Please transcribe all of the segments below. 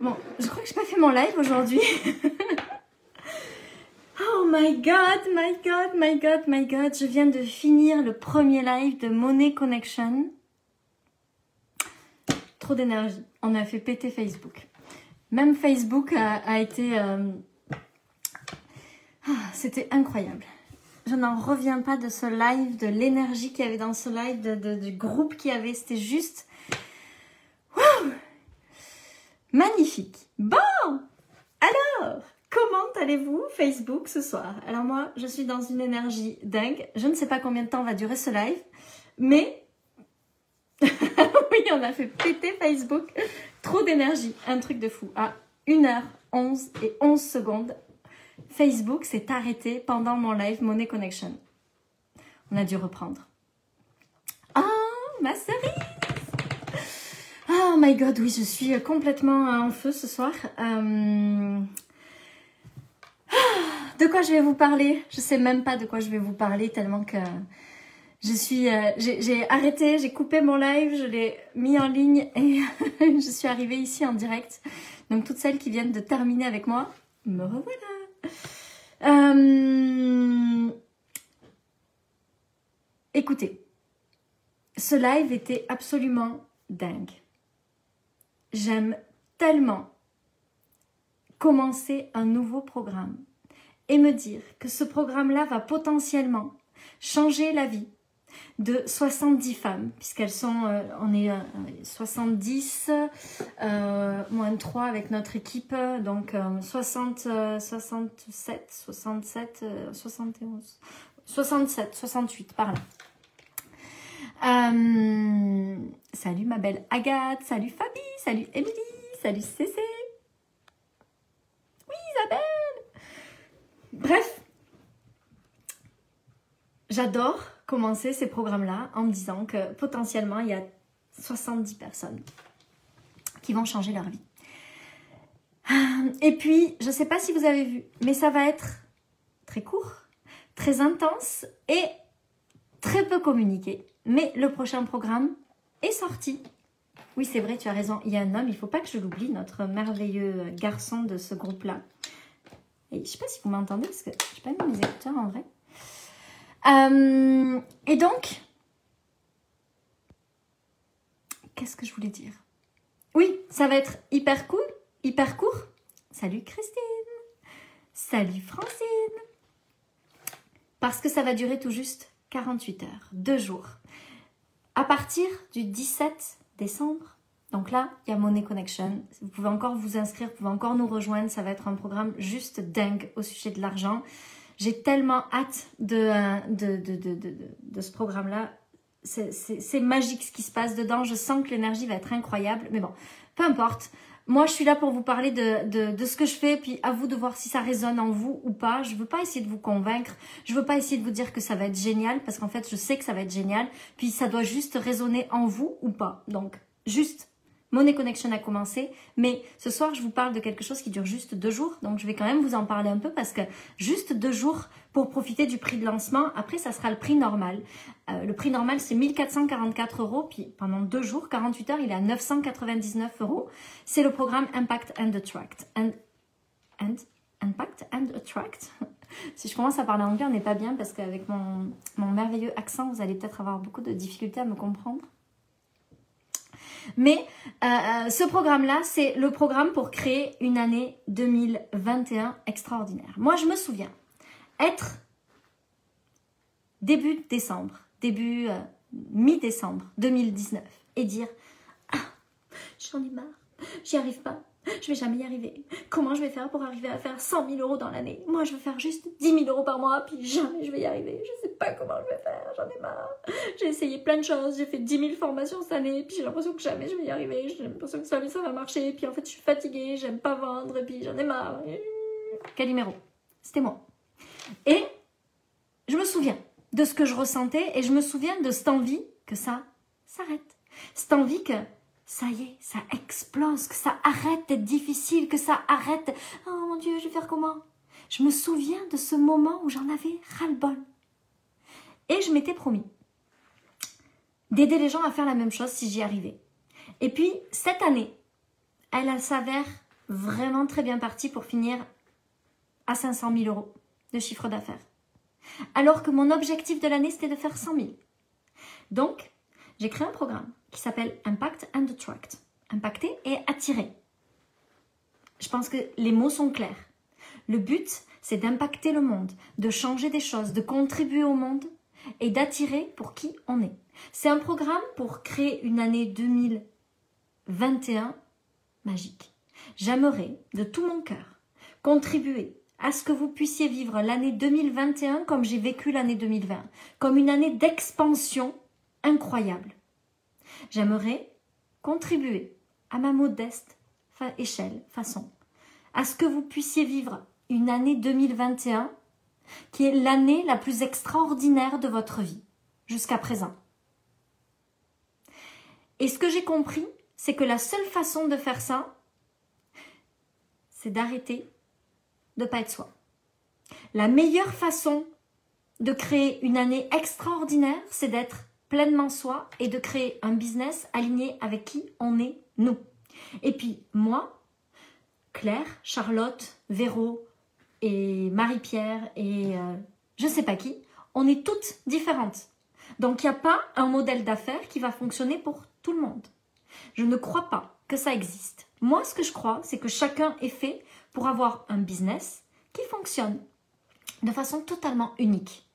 Bon, je crois que j'ai pas fait mon live aujourd'hui. Oh my god, my god, my god, my god. Je viens de finir le premier live de Money Connection. Trop d'énergie. On a fait péter Facebook. Même Facebook a été... c'était incroyable. Je n'en reviens pas de ce live, de l'énergie qu'il y avait dans ce live, du groupe qu'il y avait. C'était juste... Wow, magnifique. Bon, alors, comment allez-vous Facebook ce soir? Alors moi, je suis dans une énergie dingue. Je ne sais pas combien de temps va durer ce live, mais... oui, on a fait péter Facebook. Trop d'énergie, un truc de fou. À 1h11 et 11 secondes, Facebook s'est arrêté pendant mon live Money Connection. On a dû reprendre. Oh, ma cerise! Oh my god, oui, je suis complètement en feu ce soir. De quoi je vais vous parler? Je sais même pas de quoi je vais vous parler tellement que je suis... j'ai arrêté, j'ai coupé mon live, je l'ai mis en ligne et je suis arrivée ici en direct. Donc toutes celles qui viennent de terminer avec moi, me revoilà. Écoutez, ce live était absolument dingue. J'aime tellement commencer un nouveau programme et me dire que ce programme-là va potentiellement changer la vie de 70 femmes, puisqu'elles sont, on est 70, moins 3 avec notre équipe, donc 67, 71, 67, 68, par là. Salut ma belle Agathe, salut Fabi, salut Émilie, salut Cécé. Oui Isabelle. Bref, j'adore commencer ces programmes-là en me disant que potentiellement il y a 70 personnes qui vont changer leur vie. Et puis, je ne sais pas si vous avez vu, mais ça va être très court, très intense et très peu communiqué. Mais le prochain programme est sorti. Oui, c'est vrai, tu as raison. Il y a un homme, il ne faut pas que je l'oublie, notre merveilleux garçon de ce groupe-là. Et je ne sais pas si vous m'entendez, parce que je n'ai pas mis mes écouteurs en vrai. Et donc, qu'est-ce que je voulais dire? Oui, ça va être hyper cool, hyper court. Salut Christine. Salut Francine. Parce que ça va durer tout juste 48 heures, 2 jours. À partir du 17 décembre, donc là, il y a Money Connection. Vous pouvez encore vous inscrire, vous pouvez encore nous rejoindre. Ça va être un programme juste dingue au sujet de l'argent. J'ai tellement hâte de ce programme-là. C'est magique ce qui se passe dedans. Je sens que l'énergie va être incroyable. Mais bon, peu importe. Moi, je suis là pour vous parler de ce que je fais. Puis à vous de voir si ça résonne en vous ou pas. Je ne veux pas essayer de vous convaincre. Je ne veux pas essayer de vous dire que ça va être génial. Parce qu'en fait, je sais que ça va être génial. Puis ça doit juste résonner en vous ou pas. Donc, juste... Money Connection a commencé, mais ce soir, je vous parle de quelque chose qui dure juste 2 jours. Donc, je vais quand même vous en parler un peu parce que juste 2 jours pour profiter du prix de lancement. Après, ça sera le prix normal. Le prix normal, c'est 1 444 €. Puis, pendant 2 jours, 48 heures, il est à 999 €. C'est le programme Impact and Attract. Impact and Attract. Si je commence à parler anglais, on n'est pas bien parce qu'avec mon merveilleux accent, vous allez peut-être avoir beaucoup de difficultés à me comprendre. Mais ce programme-là, c'est le programme pour créer une année 2021 extraordinaire. Moi, je me souviens être début décembre, mi-décembre 2019 et dire « Ah, j'en ai marre, j'y arrive pas, je vais jamais y arriver. Comment je vais faire pour arriver à faire 100 000 € dans l'année? Moi, je veux faire juste 10 000 € par mois, puis jamais je vais y arriver. Je sais pas comment je vais faire, j'en ai marre. J'ai essayé plein de choses, j'ai fait 10 000 formations cette année, puis j'ai l'impression que jamais je vais y arriver. J'ai l'impression que ça va marcher, puis en fait, je suis fatiguée, j'aime pas vendre, et puis j'en ai marre. » Calimero, c'était moi. Et je me souviens de ce que je ressentais, et je me souviens de cette envie que ça s'arrête. Cette envie que ça y est, ça explose, que ça arrête d'être difficile, que ça arrête. Oh mon Dieu, je vais faire comment? Je me souviens de ce moment où j'en avais ras-le-bol. Et je m'étais promis d'aider les gens à faire la même chose si j'y arrivais. Et puis, cette année, elle s'avère vraiment très bien partie pour finir à 500 000 € de chiffre d'affaires. Alors que mon objectif de l'année, c'était de faire 100 000. Donc, j'ai créé un programme qui s'appelle Impact and Attract. Impacter et attirer. Je pense que les mots sont clairs. Le but, c'est d'impacter le monde, de changer des choses, de contribuer au monde et d'attirer pour qui on est. C'est un programme pour créer une année 2021 magique. J'aimerais, de tout mon cœur, contribuer à ce que vous puissiez vivre l'année 2021 comme j'ai vécu l'année 2020, comme une année d'expansion incroyable. J'aimerais contribuer à ma modeste façon, à ce que vous puissiez vivre une année 2021 qui est l'année la plus extraordinaire de votre vie jusqu'à présent. Et ce que j'ai compris, c'est que la seule façon de faire ça, c'est d'arrêter de ne pas être soi. La meilleure façon de créer une année extraordinaire, c'est d'être pleinement soi et de créer un business aligné avec qui on est, nous. Et puis moi, Claire, Charlotte, Véro et Marie-Pierre et je ne sais pas qui, on est toutes différentes. Donc il n'y a pas un modèle d'affaires qui va fonctionner pour tout le monde. Je ne crois pas que ça existe. Moi, ce que je crois, c'est que chacun est fait pour avoir un business qui fonctionne de façon totalement unique.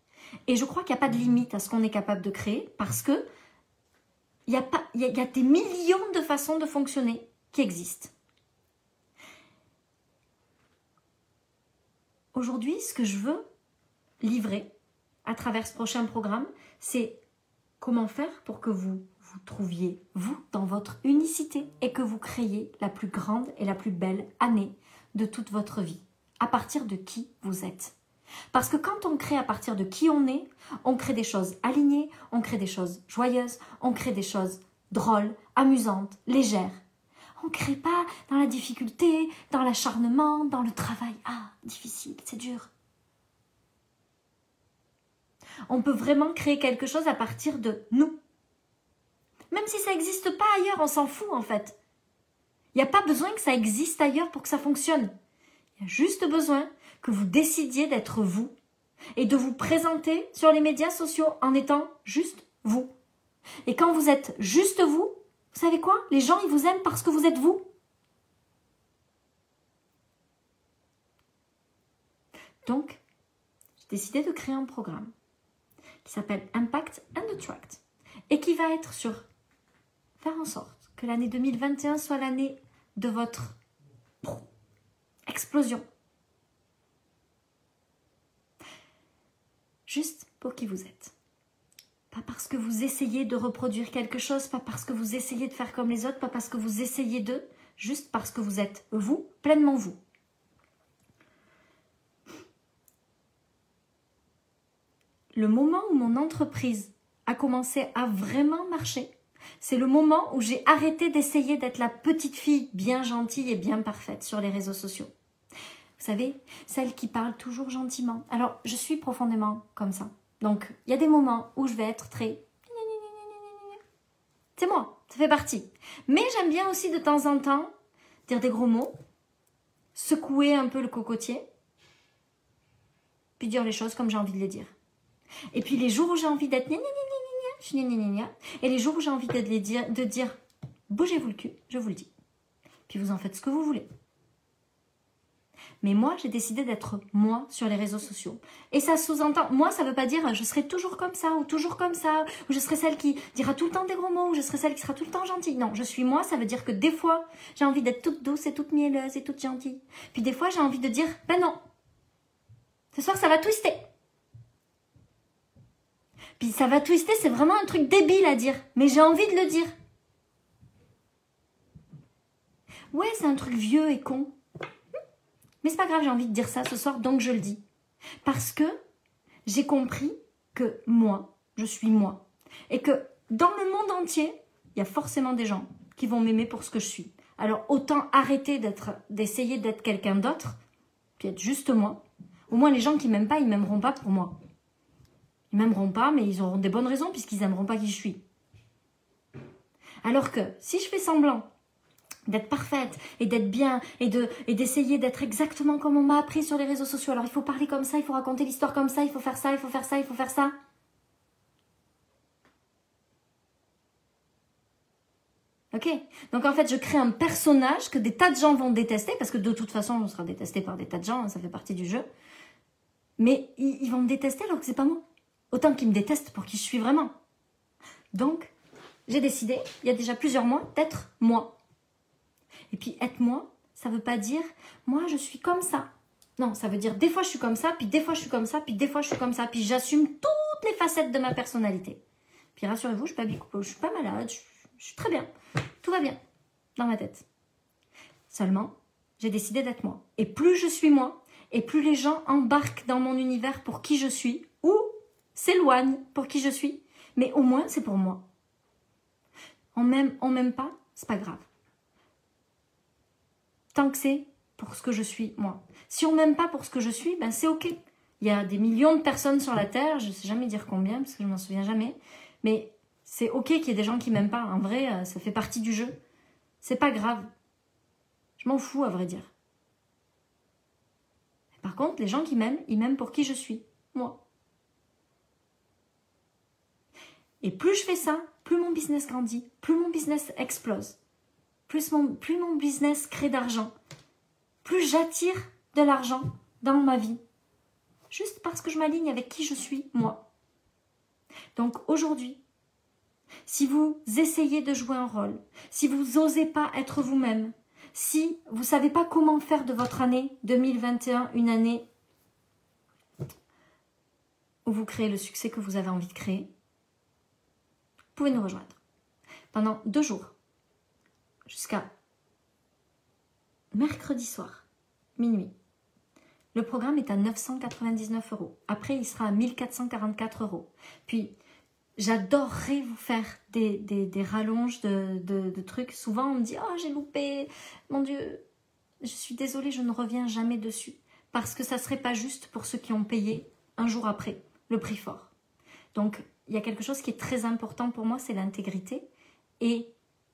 Et je crois qu'il n'y a pas de limite à ce qu'on est capable de créer parce que il y a des millions de façons de fonctionner qui existent. Aujourd'hui, ce que je veux livrer à travers ce prochain programme, c'est comment faire pour que vous vous trouviez, vous, dans votre unicité et que vous créiez la plus grande et la plus belle année de toute votre vie, à partir de qui vous êtes. Parce que quand on crée à partir de qui on crée des choses alignées, on crée des choses joyeuses, on crée des choses drôles, amusantes, légères. On ne crée pas dans la difficulté, dans l'acharnement, dans le travail. Ah, difficile, c'est dur. On peut vraiment créer quelque chose à partir de nous. Même si ça n'existe pas ailleurs, on s'en fout en fait. Il n'y a pas besoin que ça existe ailleurs pour que ça fonctionne. Il y a juste besoin que vous décidiez d'être vous et de vous présenter sur les médias sociaux en étant juste vous. Et quand vous êtes juste vous, vous savez quoi? Les gens, ils vous aiment parce que vous êtes vous. Donc, j'ai décidé de créer un programme qui s'appelle Impact and Attract et qui va être sur faire en sorte que l'année 2021 soit l'année de votre explosion. Juste pour qui vous êtes. Pas parce que vous essayez de reproduire quelque chose, pas parce que vous essayez de faire comme les autres, pas parce que vous essayez d'eux, juste parce que vous êtes vous, pleinement vous. Le moment où mon entreprise a commencé à vraiment marcher, c'est le moment où j'ai arrêté d'essayer d'être la petite fille bien gentille et bien parfaite sur les réseaux sociaux. Vous savez, celle qui parle toujours gentiment. Alors, je suis profondément comme ça. Donc, il y a des moments où je vais être très... C'est moi, ça fait partie. Mais j'aime bien aussi de temps en temps dire des gros mots, secouer un peu le cocotier, puis dire les choses comme j'ai envie de les dire. Et puis les jours où j'ai envie d'être je suis et les jours où j'ai envie de dire bougez-vous le cul, je vous le dis. Puis vous en faites ce que vous voulez. Mais moi, j'ai décidé d'être moi sur les réseaux sociaux. Et ça sous-entend, moi, ça ne veut pas dire je serai toujours comme ça, ou toujours comme ça, ou je serai celle qui dira tout le temps des gros mots, ou je serai celle qui sera tout le temps gentille. Non, je suis moi, ça veut dire que des fois, j'ai envie d'être toute douce et toute mielleuse et toute gentille. Puis des fois, j'ai envie de dire, ben non, ce soir, ça va twister. Puis ça va twister, c'est vraiment un truc débile à dire, mais j'ai envie de le dire. Ouais, c'est un truc vieux et con. Mais c'est pas grave, j'ai envie de dire ça ce soir, donc je le dis. Parce que j'ai compris que moi, je suis moi. Et que dans le monde entier, il y a forcément des gens qui vont m'aimer pour ce que je suis. Alors autant arrêter d'essayer d'être quelqu'un d'autre, puis être juste moi. Au moins les gens qui m'aiment pas, ils m'aimeront pas pour moi. Ils m'aimeront pas, mais ils auront des bonnes raisons puisqu'ils n'aimeront pas qui je suis. Alors que si je fais semblant d'être parfaite et d'être bien et d'essayer d'être exactement comme on m'a appris sur les réseaux sociaux. Alors il faut parler comme ça, il faut raconter l'histoire comme ça, il faut faire ça, il faut faire ça, il faut faire ça. Ok? Donc en fait, je crée un personnage que des tas de gens vont détester, parce que de toute façon, on sera détesté par des tas de gens, ça fait partie du jeu. Mais ils vont me détester alors que c'est pas moi. Autant qu'ils me détestent pour qui je suis vraiment. Donc, j'ai décidé, il y a déjà plusieurs mois, d'être moi. Et puis être moi, ça veut pas dire moi je suis comme ça. Non, ça veut dire des fois je suis comme ça, puis des fois je suis comme ça, puis des fois je suis comme ça, puis j'assume toutes les facettes de ma personnalité. Puis rassurez-vous, je suis pas malade, je suis très bien. Tout va bien dans ma tête. Seulement, j'ai décidé d'être moi. Et plus je suis moi, et plus les gens embarquent dans mon univers pour qui je suis, ou s'éloignent pour qui je suis, mais au moins c'est pour moi. On m'aime pas, c'est pas grave. Tant que c'est pour ce que je suis, moi. Si on m'aime pas pour ce que je suis, ben c'est ok. Il y a des millions de personnes sur la Terre, je ne sais jamais dire combien, parce que je m'en souviens jamais, mais c'est ok qu'il y ait des gens qui m'aiment pas. En vrai, ça fait partie du jeu. C'est pas grave. Je m'en fous, à vrai dire. Par contre, les gens qui m'aiment, ils m'aiment pour qui je suis, moi. Et plus je fais ça, plus mon business grandit, plus mon business explose, plus mon business crée d'argent, plus j'attire de l'argent dans ma vie. Juste parce que je m'aligne avec qui je suis, moi. Donc aujourd'hui, si vous essayez de jouer un rôle, si vous n'osez pas être vous-même, si vous ne savez pas comment faire de votre année 2021 une année où vous créez le succès que vous avez envie de créer, vous pouvez nous rejoindre pendant 2 jours, jusqu'à mercredi soir, minuit. Le programme est à 999 €. Après, il sera à 1444 €. Puis, j'adorerais vous faire des rallonges de trucs. Souvent, on me dit « Oh, j'ai loupé. Mon Dieu, je suis désolée, je ne reviens jamais dessus. » Parce que ça ne serait pas juste pour ceux qui ont payé un jour après le prix fort. Donc, il y a quelque chose qui est très important pour moi, c'est l'intégrité et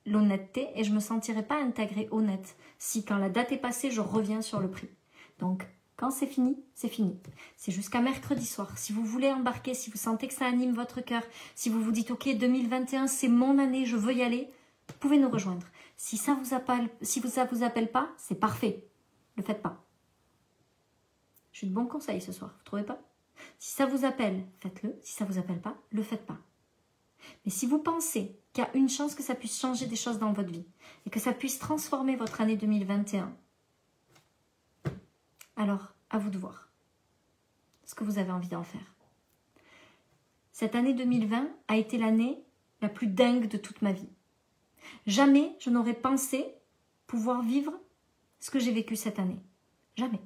l'honnêteté. Et je ne me sentirais pas intégrée, honnête, si quand la date est passée, je reviens sur le prix. Donc, quand c'est fini, c'est fini. C'est jusqu'à mercredi soir. Si vous voulez embarquer, si vous sentez que ça anime votre cœur, si vous vous dites « Ok, 2021, c'est mon année, je veux y aller », vous pouvez nous rejoindre. Si ça vous appelle pas, c'est parfait. Ne le faites pas. Je suis de bons conseils ce soir, vous ne trouvez pas? Si ça vous appelle, faites-le. Si ça ne vous appelle pas, ne le faites pas. Mais si vous pensez qu'il y a une chance que ça puisse changer des choses dans votre vie et que ça puisse transformer votre année 2021, alors, à vous de voir ce que vous avez envie d'en faire. Cette année 2020 a été l'année la plus dingue de toute ma vie. Jamais je n'aurais pensé pouvoir vivre ce que j'ai vécu cette année. Jamais.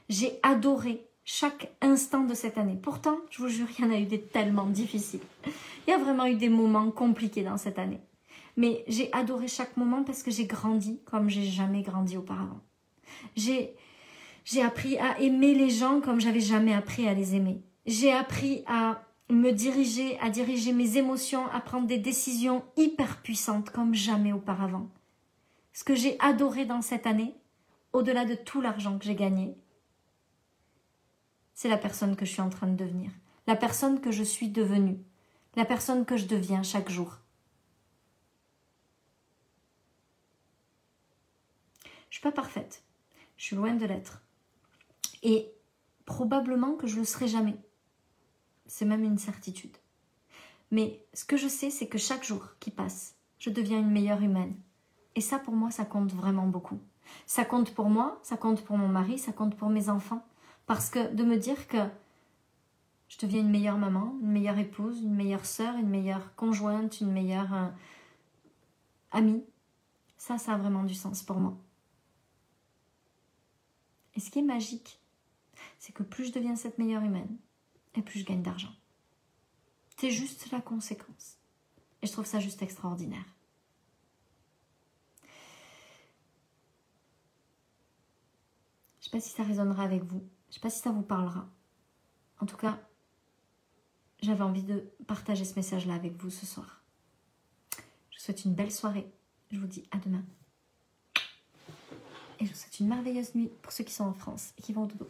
J'ai adoré chaque instant de cette année. Pourtant, je vous jure, il y en a eu des tellement difficiles. Il y a vraiment eu des moments compliqués dans cette année. Mais j'ai adoré chaque moment parce que j'ai grandi comme j'ai jamais grandi auparavant. J'ai appris à aimer les gens comme j'avais jamais appris à les aimer. J'ai appris à me diriger, à diriger mes émotions, à prendre des décisions hyper puissantes comme jamais auparavant. Ce que j'ai adoré dans cette année, au-delà de tout l'argent que j'ai gagné, c'est la personne que je suis en train de devenir, la personne que je suis devenue, la personne que je deviens chaque jour. Je ne suis pas parfaite. Je suis loin de l'être. Et probablement que je ne le serai jamais. C'est même une certitude. Mais ce que je sais, c'est que chaque jour qui passe, je deviens une meilleure humaine. Et ça, pour moi, ça compte vraiment beaucoup. Ça compte pour moi, ça compte pour mon mari, ça compte pour mes enfants. Parce que de me dire que je deviens une meilleure maman, une meilleure épouse, une meilleure sœur, une meilleure conjointe, une meilleure amie, ça a vraiment du sens pour moi. Et ce qui est magique, c'est que plus je deviens cette meilleure humaine, et plus je gagne d'argent. C'est juste la conséquence. Et je trouve ça juste extraordinaire. Je ne sais pas si ça résonnera avec vous. Je ne sais pas si ça vous parlera. En tout cas, j'avais envie de partager ce message-là avec vous ce soir. Je vous souhaite une belle soirée. Je vous dis à demain. Et je vous souhaite une merveilleuse nuit pour ceux qui sont en France et qui vont au dodo.